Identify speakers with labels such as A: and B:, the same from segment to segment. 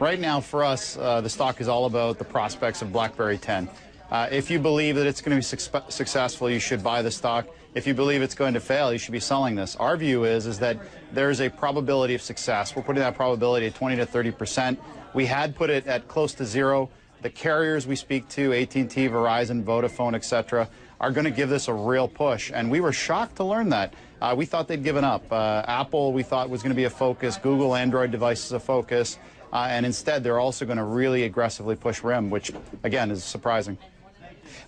A: Right now, for us, the stock is all about the prospects of BlackBerry 10. If you believe that it's going to be successful, you should buy the stock. If you believe it's going to fail, you should be selling this. Our view is that there's a probability of success. We're putting that probability at 20 to 30%. We had put it at close to zero. The carriers we speak to, AT&T, Verizon, Vodafone, etc., are going to give this a real push. And we were shocked to learn that. We thought they'd given up. Apple, we thought, was going to be a focus. Google, Android devices, a focus. And instead, they're also going to really aggressively push RIM, which, again, is surprising.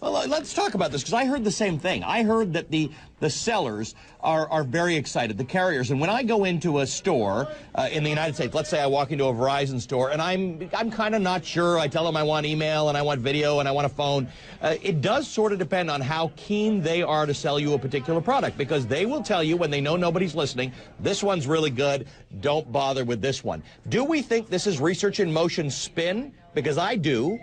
B: Well, let's talk about this, because I heard the same thing. I heard that the sellers are very excited, the carriers. And when I go into a store in the United States, let's say I walk into a Verizon store, and I'm kind of not sure. I tell them I want email, and I want video, and I want a phone. It does sort of depend on how keen they are to sell you a particular product, because they will tell you when they know nobody's listening, this one's really good, don't bother with this one. Do we think this is research in motion spin? Because I do.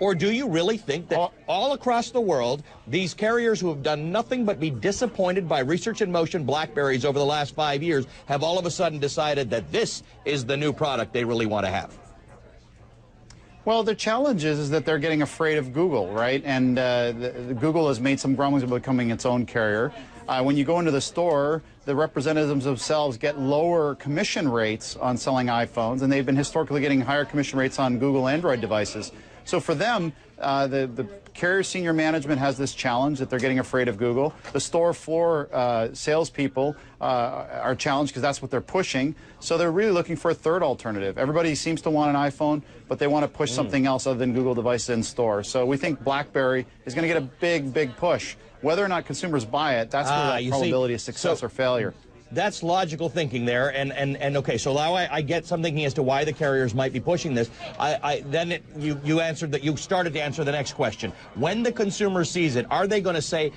B: Or do you really think that all across the world, these carriers who have done nothing but be disappointed by research in motion BlackBerries over the last 5 years have all of a sudden decided that this is the new product they really want to have?
A: Well, the challenge is that they're getting afraid of Google, right? And Google has made some grumblings about becoming its own carrier. When you go into the store, the representatives themselves get lower commission rates on selling iPhones, and they've been historically getting higher commission rates on Google Android devices. So for them, the carrier senior management has this challenge that they're getting afraid of Google. The store floor salespeople are challenged because that's what they're pushing. So they're really looking for a third alternative. Everybody seems to want an iPhone, but they want to push something else other than Google devices in store. So we think BlackBerry is going to get a big, big push. Whether or not consumers buy it, that's where the probability of success or failure.
B: That's logical thinking there, and okay, so now I get some thinking as to why the carriers might be pushing this. You answered that. You started to answer the next question. When the consumer sees it, are they going to say?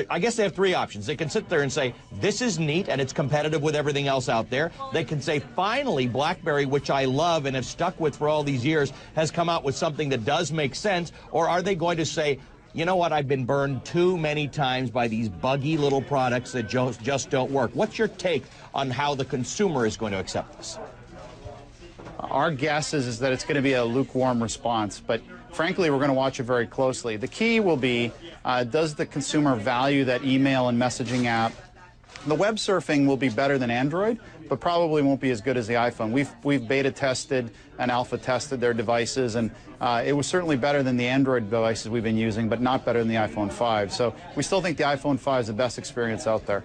B: I guess they have three options. They can sit there and say, this is neat and it's competitive with everything else out there. They can say, finally, BlackBerry, which I love and have stuck with for all these years, has come out with something that does make sense. Or are they going to say, you know what, I've been burned too many times by these buggy little products that just don't work? What's your take on how the consumer is going to accept this?
A: Our guess is that it's going to be a lukewarm response, but frankly, we're going to watch it very closely. The key will be, does the consumer value that email and messaging app? The web surfing will be better than Android, but probably won't be as good as the iPhone. We've beta tested and alpha tested their devices, and it was certainly better than the Android devices we've been using, but not better than the iPhone 5. So we still think the iPhone 5 is the best experience out there.